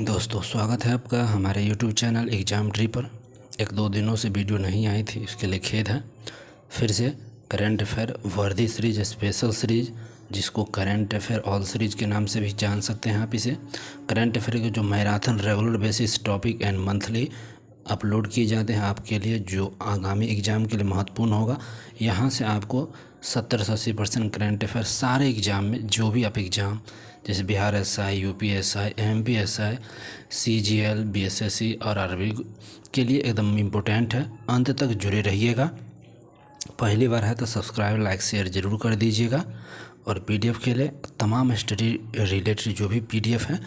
दोस्तों स्वागत है आपका हमारे YouTube चैनल एग्ज़ाम ट्री पर। एक दो दिनों से वीडियो नहीं आई थी, इसके लिए खेद है। फिर से करंट अफेयर वर्दी सीरीज स्पेशल सीरीज, जिसको करंट अफेयर ऑल सीरीज के नाम से भी जान सकते हैं आप इसे। करंट अफेयर के जो marathon regular basis topic and monthly upload किए जाते हैं आपके लिए, जो आगामी एग्ज़ाम के लिए महत्वपूर्ण होगा। यहाँ से आपको 70 से 80% करंट अफेयर सारे एग्ज़ाम में, जो भी आप एग्ज़ाम जैसे Bihar SI, UP SI, MP SI, CGL, BSSC और आरआरबी के लिए एकदम इम्पोर्टेंट है। अंत तक जुड़े रहिएगा। पहली बार है तो सब्सक्राइब, लाइक, शेयर ज़रूर कर दीजिएगा। और पीडीएफ के लिए तमाम स्टडी रिलेटेड जो भी पीडीएफ हैं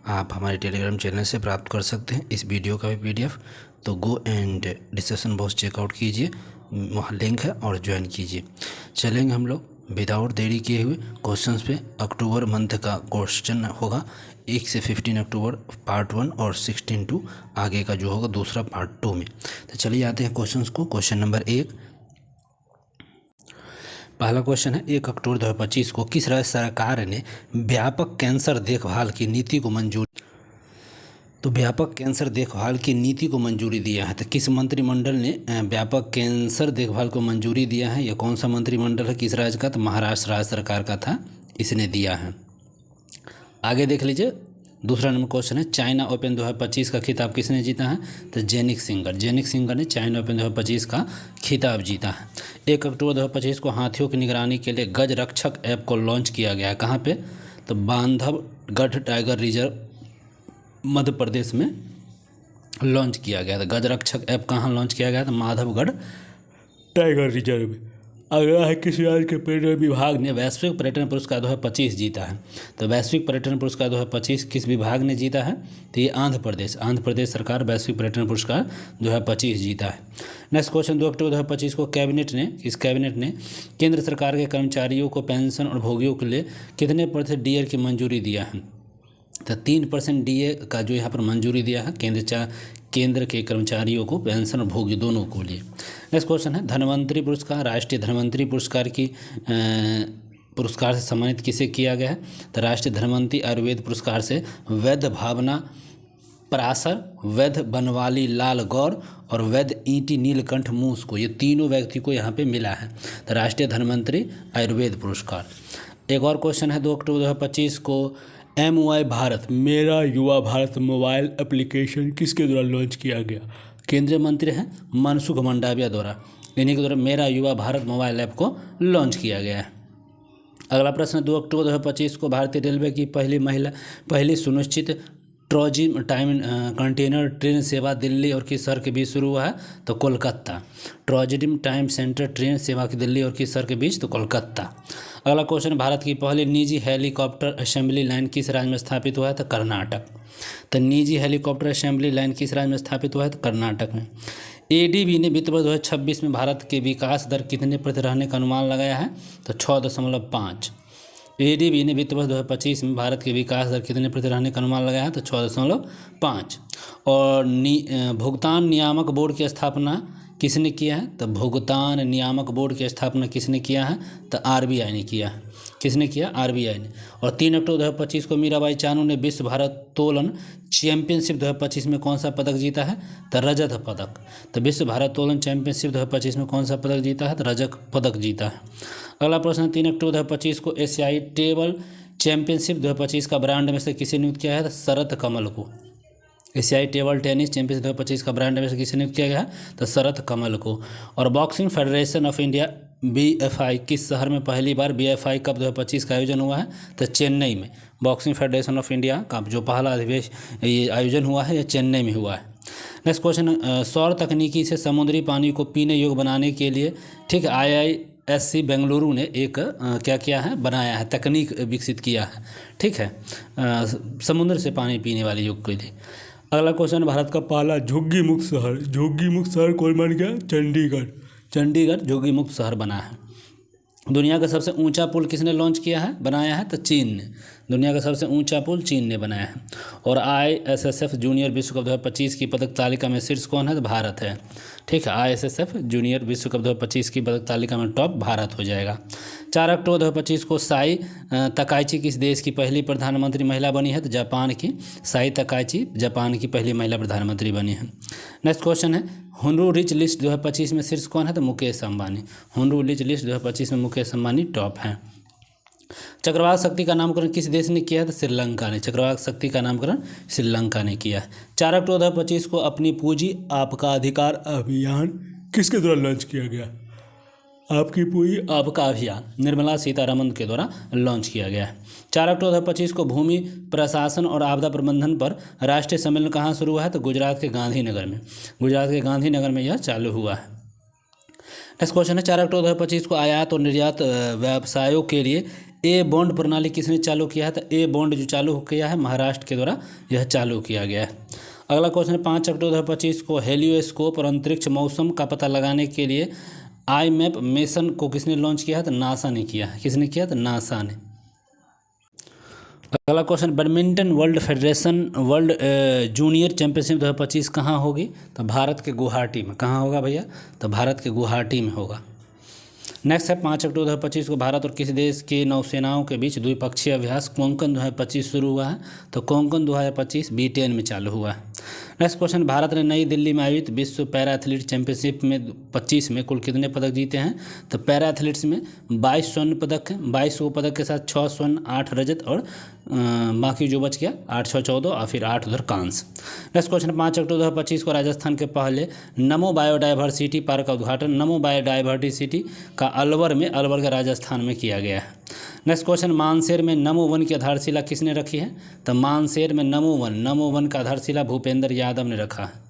आप हमारे टेलीग्राम चैनल से प्राप्त कर सकते हैं। इस वीडियो का भी पीडीएफ तो go and description box check out कीजिए, वहाँ लिंक है और ज्वाइन कीजिए। चलेंगे हम लोग विदाउट देरी किए हुए क्वेश्चंस पे। अक्टूबर मंथ का क्वेश्चन होगा 1 से 15 अक्टूबर पार्ट 1 और 16 टू आगे का जो होगा दूसरा पार्ट 2 में। तो चलिए आते हैं क्वेश्चंस को। क्वेश्चन नंबर 1, पहला क्वेश्चन है 1 अक्टूबर 2025 को किस राज्य सरकार ने व्यापक कैंसर देखभाल की नीति को मंजूरी, तो व्यापक कैंसर देखभाल की नीति को मंजूरी दिया है। तो किस मंत्रिमंडल ने व्यापक कैंसर देखभाल को मंजूरी दिया है? या कौन सा मंत्रिमंडल है, किस राज्य का? तो महाराष्ट्र राज्य सरकार का था, इसने दिया है। आगे देख लीजिए, दूसरा नंबर क्वेश्चन है चाइना ओपन 2025 का खिताब किसने जीता है? तो जेनिक सिंगर ने चाइना ओपन 2025 का खिताब जीता है। 1 अक्टूबर 2025 को हाथियों की निगरानी के लिए गज रक्षक ऐप को लॉन्च किया गया है। कहाँ पे? तो बांधवगढ़ टाइगर रिजर्व मध्य प्रदेश में लॉन्च किया गया था। गज रक्षक ऐप कहाँ लॉन्च किया गया था? माधवगढ़ टाइगर रिजर्व में। अगला है किस राज्य के पर्यटन विभाग ने वैश्विक पर्यटन पुरस्कार 2025 जीता है? तो वैश्विक पर्यटन पुरस्कार 2025 किस विभाग ने जीता है? तो ये आंध्र प्रदेश सरकार वैश्विक पर्यटन पुरस्कार 2025 जीता है। नेक्स्ट क्वेश्चन, 2 अक्टूबर 2025 को कैबिनेट ने केंद्र सरकार के कर्मचारियों को पेंशन और भोगियों के लिए कितने प्रतिशत डीए की मंजूरी दिया है? तो 3% डीए का जो यहाँ पर मंजूरी दिया है केंद्र के कर्मचारियों को, पेंशन और भोगी दोनों को लिए। नेक्स्ट क्वेश्चन है धन्वंतरी पुरस्कार, राष्ट्रीय धन्वंतरी पुरस्कार से सम्मानित किसे किया गया है? तो राष्ट्रीय धन्वंतरी आयुर्वेद पुरस्कार से वैद्य भावना पराशर, वैद्य बनवाली लाल गौर और वैद्य ईटी नीलकंठ मूस को, ये तीनों व्यक्ति को यहाँ पे मिला है। तो राष्ट्रीय धन्वंतरी आयुर्वेद पुरस्कार। एक और क्वेश्चन है 2 अक्टूबर 2025 को MY भारत, मेरा युवा भारत मोबाइल एप्लीकेशन किसके द्वारा लॉन्च किया गया? केंद्रीय मंत्री हैं मनसुख मंडाविया द्वारा, इन्हीं के द्वारा मेरा युवा भारत मोबाइल ऐप को लॉन्च किया गया है। अगला प्रश्न, 2 अक्टूबर 2025 को भारतीय रेलवे की पहली सुनिश्चित ट्रोजिम टाइम कंटेनर ट्रेन सेवा दिल्ली और किस शहर के बीच शुरू हुआ है? तो कोलकाता। ट्रोजिम टाइम सेंटर ट्रेन सेवा की दिल्ली और किस शहर के बीच? तो कोलकाता। अगला क्वेश्चन, भारत की पहली निजी हेलीकॉप्टर असेंबली लाइन किस राज्य में स्थापित हुआ है? तो कर्नाटक। तो निजी हेलीकॉप्टर असेंबली लाइन किस राज्य में स्थापित हुआ है? तो कर्नाटक में। ADB ने वित्त वर्ष 2026 में भारत के विकास दर कितने प्रति रहने का अनुमान लगाया है? तो 6.5। ADB ने वित्त वर्ष 2025 में भारत के विकास दर कितने प्रति रहने का अनुमान लगाया है? तो 6.5। और भुगतान नियामक बोर्ड की स्थापना किसने किया है? तो भुगतान नियामक बोर्ड की स्थापना किसने किया है? तो RBI ने किया है। किसने किया? RBI ने। और 3 अक्टूबर 2025 को मीराबाई चानू ने विश्व भारोत्तोलन चैंपियनशिप 2025 में कौन सा पदक जीता है? तो रजत पदक। तो विश्व भारोत्तोलन चैंपियनशिप 2025 में कौन सा पदक जीता है? तो रजत पदक जीता है। अगला प्रश्न, 3 अक्टूबर 2025 को एशियाई टेबल चैंपियनशिप 2025 का ब्रांड में से किसे नियुक्त किया है? तो शरत कमल को। एशियाई टेबल टेनिस चैंपियनशिप 2025 का ब्रांड एम्बेसडर किसे नियुक्त किया गया? तो शरत कमल को। और boxing federation of India BFI किस शहर में पहली बार BFI कप 2025 का आयोजन हुआ है? तो चेन्नई में। बॉक्सिंग फेडरेशन ऑफ इंडिया का जो पहला ये आयोजन हुआ है, यह चेन्नई में हुआ है। नेक्स्ट क्वेश्चन, सौर तकनीकी से समुद्री पानी को पीने योग्य बनाने के लिए ठीक IISc बेंगलुरु ने एक क्या किया है? बनाया है, तकनीक विकसित किया है। ठीक है, समुद्र से पानी पीने वाले युग के लिए। अगला क्वेश्चन, भारत का पहला झुग्गी मुक्त शहर कौन बन गया? चंडीगढ़ झुग्गी मुक्त शहर बना है। दुनिया का सबसे ऊंचा पुल किसने लॉन्च किया है, बनाया है? तो चीन ने। दुनिया का सबसे ऊंचा पुल चीन ने बनाया है। और ISSF जूनियर विश्व कप 2025 की पदक तालिका में शीर्ष कौन है? तो भारत है। ठीक है, ISSF जूनियर विश्व कप 2025 की पदक तालिका में टॉप भारत हो जाएगा। 4 अक्टूबर 2025 को साई तकाइची किस देश की पहली प्रधानमंत्री महिला बनी है? तो जापान की। साई तकाइची जापान की पहली महिला प्रधानमंत्री बनी है। नेक्स्ट क्वेश्चन है, हुनरू रिच लिस्ट 2025 में शीर्ष कौन है? तो मुकेश अंबानी। हुनरू रिच लिस्ट 2025 में मुकेश अंबानी टॉप हैं। चक्रवात शक्ति का नामकरण किस देश ने किया है? तो श्रीलंका ने। चक्रवात शक्ति का नामकरण श्रीलंका ने किया है। 4 अक्टूबर 2025 को अपनी पूंजी आपका अधिकार अभियान किसके द्वारा लॉन्च किया गया? आपकी पूंजी आपका अभियान निर्मला सीतारमन के द्वारा लॉन्च किया गया है। 4 अक्टूबर 2025 को भूमि प्रशासन और आपदा प्रबंधन पर राष्ट्रीय सम्मेलन कहाँ शुरू हुआ है? तो गुजरात के गांधीनगर में। गुजरात के गांधीनगर में यह चालू हुआ है। नेक्स्ट क्वेश्चन है, 4 अक्टूबर 2025 को आयात और निर्यात व्यवसायों के लिए ए बॉन्ड प्रणाली किसने चालू किया है? तो ए बॉन्ड जो चालू किया है महाराष्ट्र के द्वारा यह चालू किया गया है। अगला क्वेश्चन है, 5 अक्टूबर 2025 को हेलियोस्कोप और अंतरिक्ष मौसम का पता लगाने के लिए IMAP मिशन को किसने लॉन्च किया है? तो नासा ने किया है। किसने किया? तो नासा ने। अगला question, badminton world federation world junior championship 2025 कहाँ होगी? तो भारत के गुवाहाटी में। कहाँ होगा भैया? तो भारत के गुवाहाटी में होगा। नेक्स्ट है, 5 अक्टूबर 2025 को भारत और किस देश के नौसेनाओं के बीच द्विपक्षीय अभ्यास कोंकण 2025 शुरू हुआ है? तो कोंकण 2025 ब्रिटेन में चालू हुआ है। नेक्स्ट क्वेश्चन, भारत ने नई दिल्ली में आयोजित विश्व पैरा एथलीट चैंपियनशिप में 25 में कुल कितने पदक जीते हैं? तो पैरा एथलीट्स में 22 स्वर्ण पदक हैं। 22 पदक के साथ 6 स्वर्ण 8 रजत और बाकी जो बच गया 8 6 14 और फिर 8 उधर कांस्य। नेक्स्ट क्वेश्चन, 5 अक्टूबर 2025 को राजस्थान के पहले नमो बायोडाइवर्सिटी पार्क का उद्घाटन नमो बायोडाइवर्सिटी का अलवर में, अलवर के राजस्थान में किया गया है। नेक्स्ट क्वेश्चन, मानसेर में नमो वन की आधारशिला किसने रखी है? तो मानसेर में नमो वन का आधारशिला भूपेंद्र यादव ने रखा है।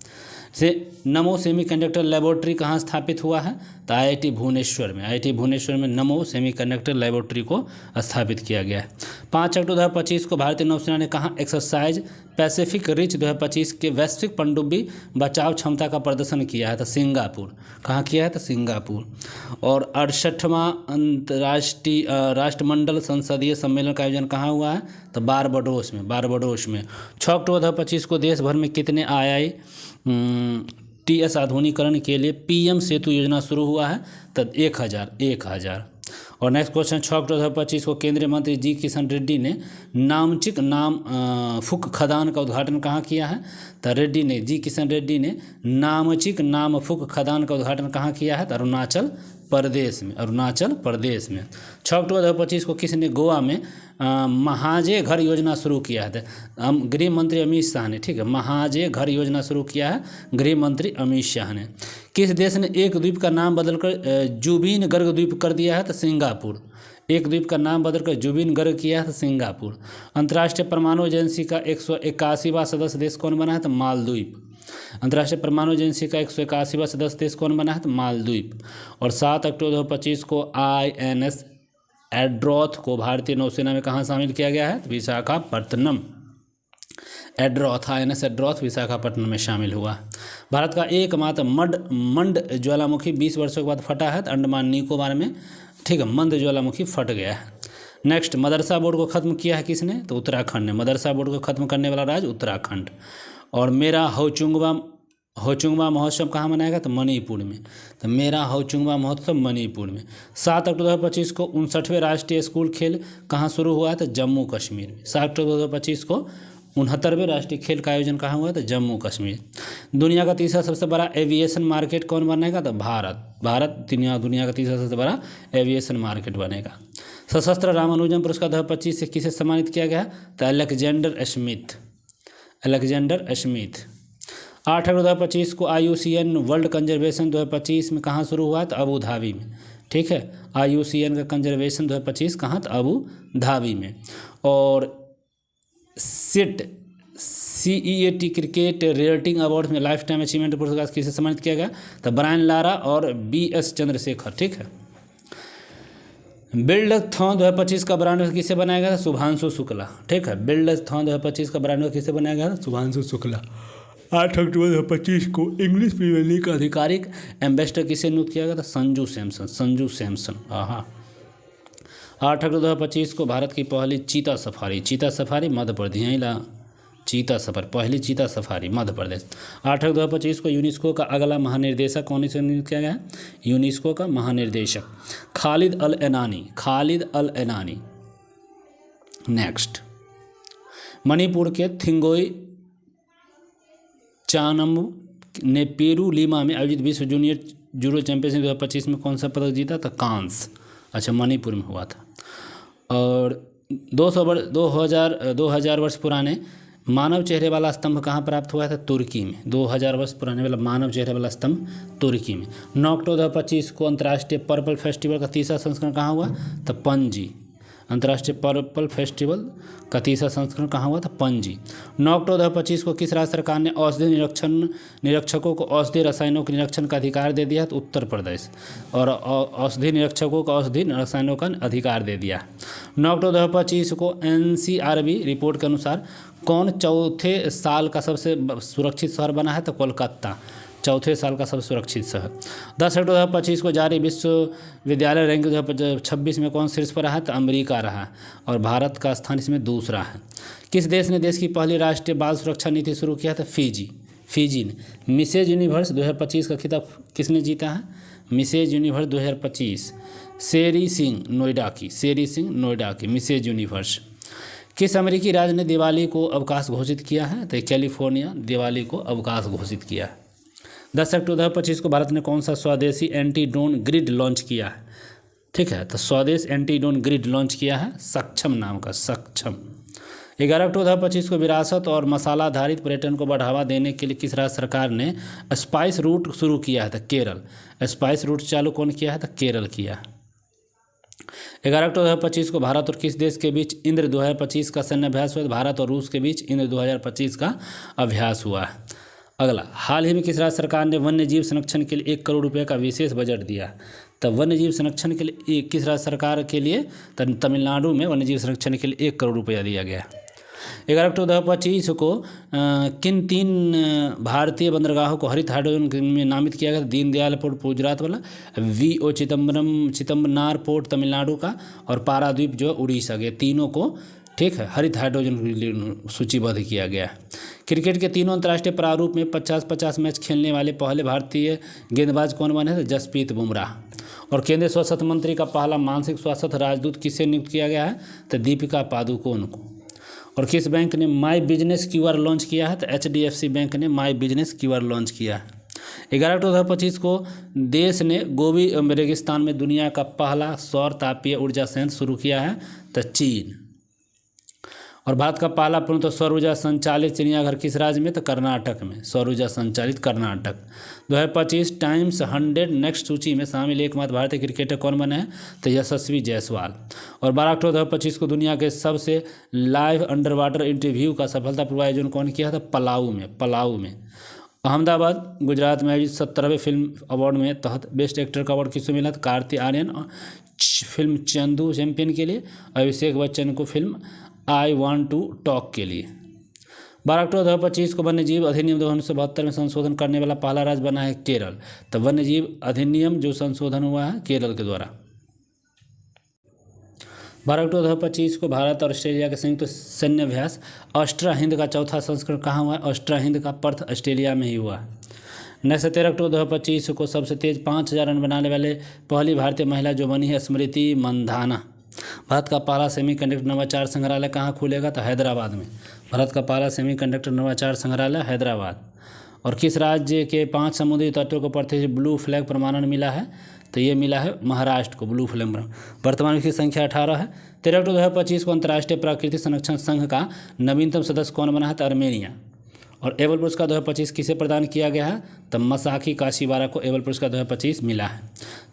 से नमो सेमीकंडक्टर लेबोरेटरी कहाँ स्थापित हुआ है? तो IIT भुवनेश्वर में। IIT भुवनेश्वर में नमो सेमीकंडक्टर लेबोरेटरी को स्थापित किया गया है। 5 अक्टूबर 2025 को भारतीय नौसेना ने कहाँ एक्सरसाइज पैसिफिक रिच 2025 के वैश्विक पनडुब्बी बचाव क्षमता का प्रदर्शन किया है? तो सिंगापुर। कहाँ किया है? तो सिंगापुर। और 68वां अंतर्राष्ट्रीय राष्ट्रमंडल संसदीय सम्मेलन का आयोजन कहाँ हुआ है? तो बारबाडोस में। 6 अक्टूबर 2025 को देश भर में कितने IITS आधुनिकीकरण के लिए PM सेतु योजना शुरू हुआ है? तो 1000। और नेक्स्ट क्वेश्चन, 6 अक्टूबर 2025 को केंद्रीय मंत्री जी किशन रेड्डी ने नामचिक फुक खदान का उद्घाटन कहाँ किया है? तो जी किशन रेड्डी ने नामचिक फुक खदान का उद्घाटन कहाँ किया है? तो अरुणाचल प्रदेश में। 6 अक्टूबर 2025 को किसने गोवा में महाजय घर योजना शुरू किया है? गृह मंत्री अमित शाह ने। ठीक है, महाजय घर योजना शुरू किया है गृह मंत्री अमित शाह ने। किस देश ने एक द्वीप का नाम बदलकर जुबिन गर्ग द्वीप कर दिया है? तो सिंगापुर। एक द्वीप का नाम बदलकर जुबिन गर्ग किया है? तो सिंगापुर। अंतर्राष्ट्रीय परमाणु एजेंसी का 181वां सदस्य देश कौन बना है? तो मालदीव। अंतर्राष्ट्रीय परमाणु एजेंसी का 181वां सदस्य देश कौन बना है? तो मालदीव। और 7 अक्टूबर 2025 को INS एड्रोथ को भारतीय नौसेना में कहाँ शामिल किया गया है? तो विशाखापट्टनम। INS एड्रोथ विशाखापट्टनम में शामिल हुआ। भारत का एकमात्र मंड ज्वालामुखी 20 वर्षों के बाद फटा है? तो अंडमान निकोबार में। ठीक है, मंद ज्वालामुखी फट गया है। नेक्स्ट, मदरसा बोर्ड को खत्म किया है किसने? तो उत्तराखंड ने। मदरसा बोर्ड को खत्म करने वाला राज्य उत्तराखंड। और मेरा होचुंगबा महोत्सव कहाँ मनाएगा? तो मणिपुर में। तो मेरा होचुंगबा महोत्सव मणिपुर में। 7 अक्टूबर 2025 को 59वें राष्ट्रीय स्कूल खेल कहाँ शुरू हुआ है? तो जम्मू कश्मीर में। 7 अक्टूबर 2025 को 69वें राष्ट्रीय खेल का आयोजन कहाँ हुआ? तो जम्मू कश्मीर। दुनिया का तीसरा सबसे बड़ा एविएशन मार्केट कौन बनेगा? तो भारत दुनिया का तीसरा सबसे बड़ा एविएशन मार्केट बनेगा। सशस्त्र रामानुजन पुरस्कार 2025 से किसे सम्मानित किया गया? तो अलेक्जेंडर स्मिथ। 8 अक्टूबर 2025 को IUCN वर्ल्ड कंजर्वेशन 2025 में कहाँ शुरू हुआ? तो अबू धाबी में। ठीक है, IUCN का कंजर्वेशन 2025 कहाँ? तो अबू धाबी में। और CEAT क्रिकेट रेटिंग अवार्ड में लाइफ टाइम अचीवमेंट पुरस्कार किसे सम्मानित किया गया? तो ब्रायन लारा और BS चंद्रशेखर। ठीक है, बिल्डथॉन 2025 का ब्रांड किसे बनाया गया था? शुभांशु शुक्ला। ठीक है, बिल्डथॉन 2025 का ब्रांड किसे बनाया गया था? शुभांशु शुक्ला। 8 अक्टूबर 2025 को इंग्लिश प्रीमियर लीग का आधिकारिक एम्बेसडर किसे नियुक्त किया गया था? संजू सैमसन। हाँ। 8 अक्टूबर 2025 को भारत की पहली चीता सफारी मध्य प्रदेश, यहीं ला चीता सफर, पहली चीता सफारी मध्य प्रदेश। 8 अक्टूबर 2025 को यूनेस्को का अगला महानिर्देशक कौन से नियुक्त किया गया है? यूनेस्को का महानिर्देशक खालिद अल एनानी। नेक्स्ट, मणिपुर के थिंगोई चानम्बू ने पेरू लीमा में आयोजित विश्व जूनियर जूडो चैंपियनशिप 2025 में कौन सा पदक जीता था? कांस्य। अच्छा, मणिपुर में हुआ था। और 2000 वर्ष पुराने मानव चेहरे वाला स्तंभ कहाँ प्राप्त हुआ था? तुर्की में। 2000 वर्ष पुराने वाला मानव चेहरे वाला स्तंभ तुर्की में। 9 अक्टूबर 2025 को अंतर्राष्ट्रीय पर्पल फेस्टिवल का तीसरा संस्करण कहाँ हुआ? तो पणजी। अंतर्राष्ट्रीय पर्पल फेस्टिवल का तीसरा संस्करण कहाँ हुआ था? पणजी। 9 अक्टूबर 2025 को किस राज्य सरकार ने औषधि निरीक्षकों को औषधि रसायनों के निरीक्षण का अधिकार दे दिया? तो उत्तर प्रदेश। और औषधि निरीक्षकों को औषधि रसायनों का अधिकार दे दिया। 9 अक्टूबर 2025 को NCRB रिपोर्ट के अनुसार कौन चौथे साल का सबसे सुरक्षित शहर बना है? तो कोलकाता चौथे साल का सबसे सुरक्षित शहर। 10 अक्टूबर 2025 को जारी विश्वविद्यालय रैंकिंग 2026 में कौन शीर्ष पर रहा है? तो अमेरिका रहा और भारत का स्थान इसमें दूसरा है। किस देश ने देश की पहली राष्ट्रीय बाल सुरक्षा नीति शुरू किया था? फिजी ने। मिसेज यूनिवर्स 2025 का खिताब किसने जीता है? मिसेज यूनिवर्स 2025 शेरी सिंह नोएडा की मिसेज यूनिवर्स। किस अमेरिकी राज्य ने दिवाली को अवकाश घोषित किया है? तो कैलिफोर्निया दिवाली को अवकाश घोषित किया है। 10 अक्टूबर 2025 को भारत ने कौन सा स्वदेशी एंटी ड्रोन ग्रिड लॉन्च किया है? ठीक है, तो स्वदेश एंटी ड्रोन ग्रिड लॉन्च किया है सक्षम नाम का, सक्षम। 11 अक्टूबर 2025 को विरासत और मसाला आधारित पर्यटन को बढ़ावा देने के लिए किस राज्य सरकार ने स्पाइस रूट शुरू किया है? तो केरल। स्पाइस रूट चालू कौन किया है? तो केरल किया। 11 अक्टूबर 2025 को भारत और किस देश के बीच इंद्र 2025 का सैन्य अभ्यास हुआ? भारत और रूस के बीच इंद्र 2025 का अभ्यास हुआ है। अगला, हाल ही में किस राज्य सरकार ने वन्य जीव संरक्षण के लिए 1 करोड़ रुपए का विशेष बजट दिया? तब वन्य जीव संरक्षण के लिए किस राज्य सरकार के लिए? तमिलनाडु में वन्य जीव संरक्षण के लिए 1 करोड़ रुपया दिया गया। 11 अक्टूबर 2025 को किन 3 भारतीय बंदरगाहों को हरित हाइड्रोजन में नामित किया गया? दीनदयाल पोर्ट गुजरात वाला, VO चिदम्बरनार पोर्ट तमिलनाडु का, और पारादीप जो उड़ीसा के, तीनों को ठीक है हरित हाइड्रोजन सूचीबद्ध किया गया। क्रिकेट के तीनों अंतर्राष्ट्रीय प्रारूप में 50-50 मैच खेलने वाले पहले भारतीय गेंदबाज कौन बने थे? जसप्रीत बुमराह। और केंद्रीय स्वास्थ्य मंत्री का पहला मानसिक स्वास्थ्य राजदूत किसे नियुक्त किया गया है? तो दीपिका पादुकोण को। और किस बैंक ने माई बिजनेस QR लॉन्च किया है? तो HDFC बैंक ने माई बिजनेस QR लॉन्च किया है। 11 अक्टूबर 2025 को देश ने गोबी रेगिस्तान में दुनिया का पहला सौर तापीय ऊर्जा संयंत्र शुरू किया है? तो चीन। और भारत का पहला पूर्णतः सौर ऊर्जा संचालित चिड़ियाघर किस राज्य में? तो कर्नाटक में, सौर ऊर्जा संचालित कर्नाटक। 2025 टाइम्स 100 नेक्स्ट सूची में शामिल एकमात्र भारतीय क्रिकेटर कौन बने हैं? तो यशस्वी जायसवाल। और 12 अक्टूबर 2025 को दुनिया के सबसे लाइव अंडर वाटर इंटरव्यू का सफलतापूर्वक आयोजन कौन किया था? पलाऊ में। अहमदाबाद गुजरात में आयोजित 17वें फिल्म अवार्ड में तहत बेस्ट एक्टर का अवार्ड किसको मिला? कार्ति आर्यन फिल्म चंदू चैंपियन के लिए, अभिषेक बच्चन को film I want to talk के लिए। 12 अक्टूबर 2025 को वन्यजीव अधिनियम 1972 में संशोधन करने वाला पहला राज्य बना है केरल। तो वन्यजीव अधिनियम जो संशोधन हुआ है केरल के द्वारा। 12 अक्टूबर 2025 को भारत और ऑस्ट्रेलिया के संयुक्त सैन्य अभ्यास अस्ट्रा हिंद का चौथा संस्करण कहाँ हुआ है? अस्ट्रा हिंद का पर्थ ऑस्ट्रेलिया में ही हुआ है। नेक्स्ट 13 अक्टूबर 2025 को सबसे तेज 5000 रन बनाने वाले पहली भारतीय महिला जो बनी है स्मृति मंधाना। भारत का पहला सेमीकंडक्टर नवाचार संग्रहालय कहाँ खुलेगा? तो हैदराबाद में। भारत का पहला सेमीकंडक्टर नवाचार संग्रहालय हैदराबाद। और किस राज्य के 5 समुद्री तटों को प्रतिष्ठित ब्लू फ्लैग प्रमाणन मिला है? तो ये मिला है महाराष्ट्र को ब्लू फ्लैग। वर्तमान में इसकी संख्या 18 है। 13 अक्टूबर 2025 को अंतर्राष्ट्रीय प्राकृतिक संरक्षण संघ का नवीनतम सदस्य कौन बना है? तो अर्मेनिया। और एबल पुरस्कार 2025 किसे प्रदान किया गया है? तो मसाकी काशीवारा को एबल पुरस्कार 2025 मिला है।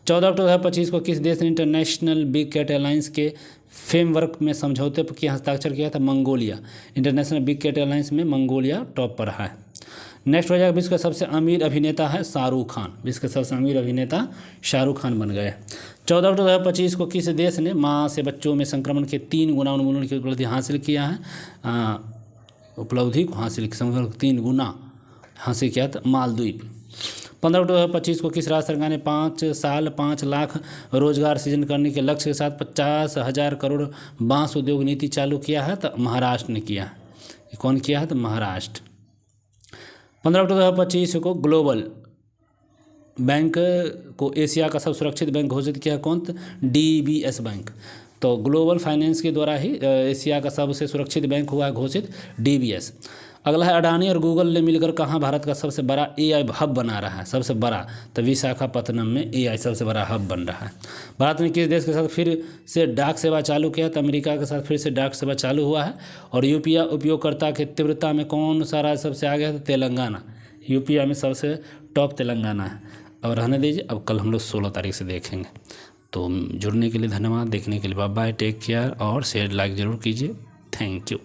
14 अक्टूबर 2025 को किस देश ने इंटरनेशनल बिग कैट एलायंस के फ्रेमवर्क में समझौते पर की हस्ताक्षर किया था? Mongolia. International big cat alliance में मंगोलिया टॉप पर रहा है। नेक्स्ट हो जाएगा, विश्व का सबसे अमीर अभिनेता है शाहरुख खान। विश्व का सबसे अमीर अभिनेता शाहरुख खान बन गए। 14 अक्टूबर 2025 को किस देश ने मां से बच्चों में संक्रमण के 3 गुना उन्मूलन की उपलब्धि हासिल किया है? उपलब्धि को हासिल 3 गुना हासिल किया था मालदीव। 15 अक्टूबर 2025 को किस राज्य सरकार ने 5 साल 5 लाख रोजगार सृजन करने के लक्ष्य के साथ 50,000 करोड़ बांस उद्योग नीति चालू किया है? तो महाराष्ट्र ने किया है। कौन किया है? तो महाराष्ट्र। 15 अक्टूबर 2025 को ग्लोबल बैंक को एशिया का सबसे सुरक्षित बैंक घोषित किया कौन? DBS bank. तो ग्लोबल फाइनेंस के द्वारा ही एशिया का सबसे सुरक्षित बैंक हुआ घोषित DBS। अगला है अडानी और गूगल ने मिलकर कहाँ भारत का सबसे बड़ा AI हब बना रहा है? सबसे बड़ा तो विशाखापत्तनम में AI सबसे बड़ा हब बन रहा है। भारत ने किस देश के साथ फिर से डाक सेवा चालू किया? तो अमेरिका के साथ फिर से डाक सेवा चालू हुआ है। और UPI उपयोगकर्ता की तीव्रता में कौन सा राज्य सबसे आगे है? तो तेलंगाना। UPI में सबसे टॉप तेलंगाना है। अब रहने दीजिए, अब कल हम लोग 16 तारीख से देखेंगे। तो जुड़ने के लिए धन्यवाद, देखने के लिए बाय बाय, टेक केयर और शेयर लाइक ज़रूर कीजिए। Thank you.